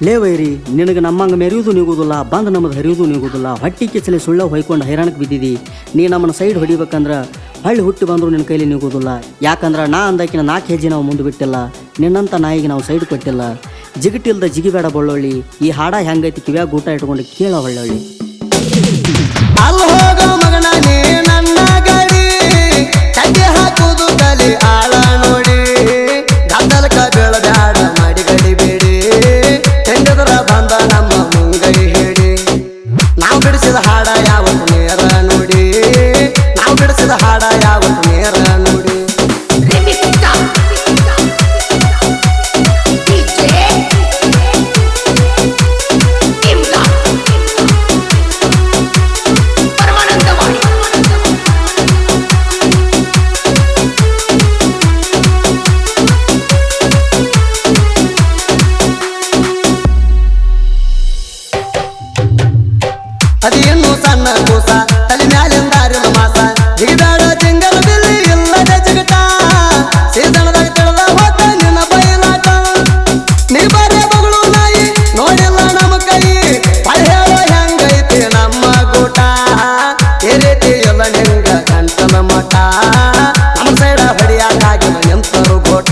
ಲೇ ವೈರಿ, ನಿನಗೆ ನಮ್ಮಂಗೆ ಮೆರೆಯುವುದು ನೀಗುವುದಿಲ್ಲ, ಬಂದು ನಮ್ಮದು ಹರಿಯುವುದು ನೀಗುವುದಿಲ್ಲ. ಹೊಟ್ಟಿ ಕಿಚ್ಚಲಿ ಸುಳ್ಳ ಹೊಯ್ಕೊಂಡು ಹೈರಾಣಕ್ಕೆ ಬಿದ್ದಿದ್ದಿ. ನೀ ನಮ್ಮನ್ನು ಸೈಡ್ ಹೊಡಿಬೇಕಂದ್ರೆ ಹಳ್ಳಿ ಹುಟ್ಟಿ ಬಂದರೂ ನಿನ್ನ ಕೈಲಿ ನೀಗುವುದಿಲ್ಲ. ಯಾಕಂದ್ರೆ ನಾ ಅಂದಾಕಿನ 4 ಹೆಜ್ಜೆ ನಾವು ಮುಂದೆ ಬಿಟ್ಟಿಲ್ಲ. ನಿನ್ನಂಥ ನಾಯಿಗೆ ನಾವು ಸೈಡ್ ಕೊಟ್ಟಿಲ್ಲ. ಜಿಗಿಟಿಲ್ದ ಜಿಗಿಬೇಡ ಬಳ್ಳೊಳ್ಳಿ. ಈ ಹಾಡ ಹೆಂಗೈತಿ ಕಿವ್ಯಾಗ ಊಟ ಇಟ್ಕೊಂಡು ಕೇಳ ಹೊಳ್ಳೊಳ್ಳಿ. ಅಲ್ಲಿ ಹೋಗೋ ಮಗನ ನೀ ನನ್ನ ಗಡಿ ಕಡ್ಡಿ ಹಾಕುವುದು ಕಲಿ ಆಳ ನೋಡಿ. ಗದ್ದಲಕ ಬೀಳಬ್ಯಾಡ ಮಾಡಿ ಗಡಿಬೇಡಿ. ತೆಂಡದ್ರ ಬಂದ ನಮ್ಮ ಮುಂಗೈ ಹೇಳಿ. ನಾವು ಬಿಡಿಸಿದ ಹಾಡ ಯಾವತ್ತು ನೇರ ನೋಡಿ. ನಾವು ಬಿಡಿಸಿದ ಹಾಡ ಯಾವತ್ತು ನೇರ ನೋಡಿ. ಅದೇನು ಸಣ್ಣ ಕೂಸ ತಲೆ ಮ್ಯಾಲಿಂದ ಅರಿದ ಮಾಸ. ಜಿಗಿದಾಡ ಜಿಂಗಲ ಬಿಲ್ಲಿ ಇಲ್ಲದ ಜಿಗಟ. ಸೀಸಣದಾಗ ತಿಳಿದ ಹೋತ ನಿನ್ನ ಬಯಲಾಟ. ನೀ ಬರೇ ಬಗಳು ನಾಯಿ ನೋಡಿಲ್ಲ ನಮ್ಮ ಕೈ. ಹೇಳೋ ಹೆಂಗೈತಿ ನಮ್ಮ ಗೂಟ. ಈ ರೀತಿ ಎಲ್ಲ ನಿಂಗ ಗಂಟಲ ಮಠ. ನಮ್ಮ ಸೈಡ ಹೊಡಿಯಾಕಾಗಿಲ್ಲ ನಿಂತರು ಗೋಟ.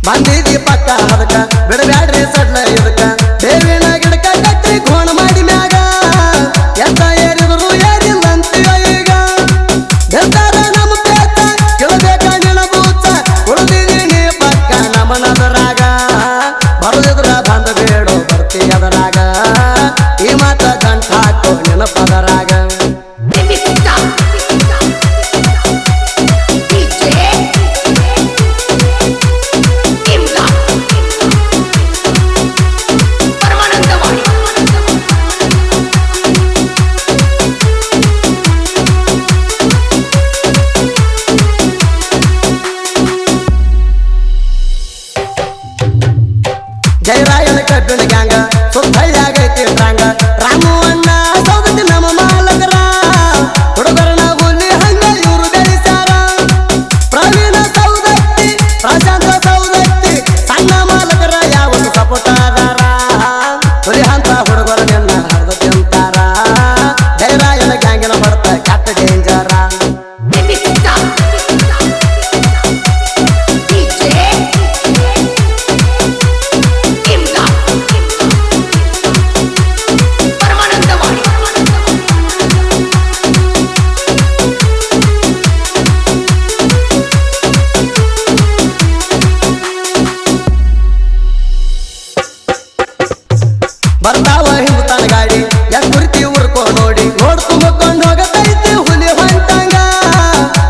ಬಂದಿದಿ ಪಕ್ಕ ಅದಕ್ಕ ಬಿಡಬ್ಯಾಡ್ರಿ ಸಡ್ಲ ಇದಕ್ಕ. ಬೇವಿನ ಗಿಡಕ ಕಟ್ಟಿ ಗೋಣ ಮಾಡಿ ಮ್ಯಾಗ. ಎತ್ತ ಏರಿದ್ರು ಏರಿಲ್ಲ ಅಂತೀವ ಈಗ. ಬೆಳ್ತಾರ ನಮ್ಮ ಪೇತ ಕೇಳಬೇಕ ನಿನ್ನ ಬೂತ. ಉಳಿದಿದಿ ನೀ ಪಕ್ಕ ನಮನದರಾಗ. ಬರುದಿದ್ರ ಬಂದ ಬೇಡೋ ಬರ್ತಿ ಅದರಾಗ. ಈ ಮಾತ ಗಂಟ ಹಾಕೋ ನೆನಪದರಾಗ. ಜಯರಾಯನ ಕಬ್ಬಿಣ ಗ್ಯಾಂಗ ಸುತ್ತ ಹಳ್ಳಿಯಾಗೈತಿ ಟ್ರಾಂಗ. ರಾಮು ಅಣ್ಣ ಸೌದತ್ತಿ ನಮ್ಮ ಮಾಲಕರ. ಹುಡುಗರನ ಹುಲಿ ಹಂಗ ಇವರು ಬೆಳೆಸ್ಯಾರ. ಪ್ರವೀಣ ಸೌದತ್ತಿ ಪ್ರಶಾಂತ ಸೌದತ್ತಿ ಸಣ್ಣ ಮಾಲಕರ ಯಾವತ್ತು ಸಪೋಟಾದಾರ. ಹುಲಿ ಹಂತ ಹುಡುಗರ ನಿನ್ನ ಹರಿದ ತಿಂತಾರ. ಜಯರಾಯನ ಗ್ಯಾಂಗಿನ ಹೊಡೆತ ಕೆಟ್ಟ ಡೇಂಜರ. ಬರ್ತಾವ ಹಿಂಗುತ್ತಾನ ಗಾಡಿ ಯಾಕೆ ಕುರ್ತಿ ಉರ್ಕೋ ನೋಡಿ. ನೋಡ್ ತುಂಬಿಕೊಂಡು ಹೋಗತೈತಿ ಹುಲಿ ಹೊಂಟಂಗ.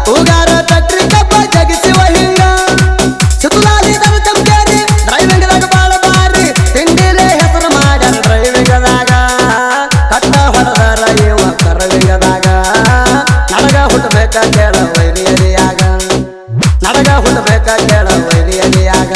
ಹೂಗಾರ ತಟ್ರಿ ಕಬ್ಬ ಜಗಿಸಿವ ಹಿಂಗ. ಸುತ್ತಲಾಲಿ ತರ ಚಂಪೇರಿ ಡ್ರೈವಿಂಗ್ದಾಗ ಬಾಳ ಬಾರಿ. ತಿಂಡಿಲೇ ಹೆಸರು ಮಾಡ್ಯಾರ ಡ್ರೈವಿಂಗದಾಗ. ಕಟ್ಟ ಹೊಡೆದಾರ ಇವ ಕರವಿಂಗದಾಗ. ನಡಗ ಹುಟ್ಟಬೇಕ ಕೇಳ ವೈರಿಯರಿಯಾಗ. ನಡಗ ಹುಟ್ಟಬೇಕ ಕೇಳ ವೈರಿಯರಿಯಾಗ.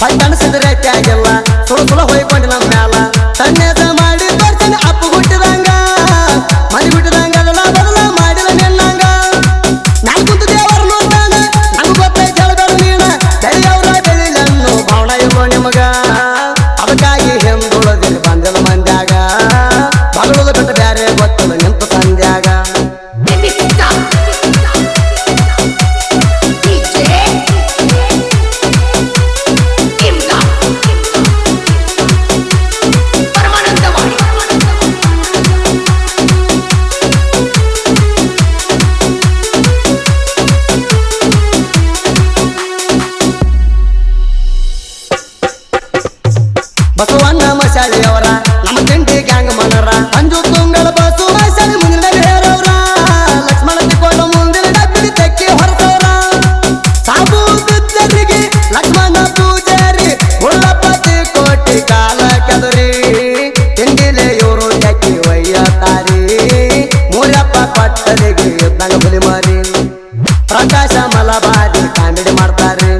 ಹೊಟ್ಟಣಿಸಿದ್ರೆ ಆಗಿಲ್ಲ ಸುಳು ಸುಳ ಹೋಯ್ಕೊಂಡು ನಮ್ಮ ಮ್ಯಾಲ. ತಣ್ಣೇದ ಮಾಡಿ ತೋರ್ಸಿನ ಅಪ್ಪು ಹುಟ್ಟಿದಂಗ. ಮನೆ ಬಿಟ್ಟಿದಂಗ ಅದನ್ನ ಬದಲ ಮಾಡಿದ ನಿನ್ನಂಗ. ನಾನು ಕುಂತು ದೇವರ ನೋಡ್ತಾನ ನಂಗೆ ಗೊತ್ತೈತೆ ಹೇಳಬೇಡ ನೀನ. ಬೆಳೆಯವ್ರ ಬೆಳಿಲನ್ನು ಬಾವಣ ಇಲ್ಲೋ ನಿಮಗ. ಅದಕ್ಕಾಗಿ ಹಿಂದುಳದಿರಿ ಬಂದಿಲ್ಲ ಮಂದ್ಯಾಗ. ಬಗಳದ ಬಿಟ್ಟು ಬ್ಯಾರೆ ಗೊತ್ತಿಲ್ಲ ನಿಂತ ಸಂಧ್ಯಾಗ. Permanente. ಶಾಲೆ ಅವರ ನಮ್ಮ ತಿಂಡಿ ಗ್ಯಾಂಗ್ ಮನರ ಅಂಜು ತುಂಗಳ ಬಸು ಶಾಲೆ ಮುಂದಿನ ಹೇರವ್ರ ಲಕ್ಷ್ಮಣ ತಿಕ್ಕೋಟ ಮುಂದಿನ ಡಬ್ಬಿಗೆ ತೆಕ್ಕಿ ಹೊರತವ್ರ ಸಾಬು ಬಿದ್ದರಿಗೆ ಲಕ್ಷ್ಮಣ ಪೂಜಾರಿ ಉಳ್ಳಪತಿ ಕೋಟಿ ಕಾಲ ಕೆದರಿ ತಿಂಡಿಲೆ ಇವರು ತೆಕ್ಕಿ ಒಯ್ಯತಾರಿ ಮೂರಪ್ಪ ಪಟ್ಟಲಿಗೆ ಇದ್ದಂಗ ಬಲಿ ಮಾರಿ ಪ್ರಕಾಶ ಮಲಬಾರಿ ಕಾಮಿಡಿ ಮಾಡ್ತಾರೆ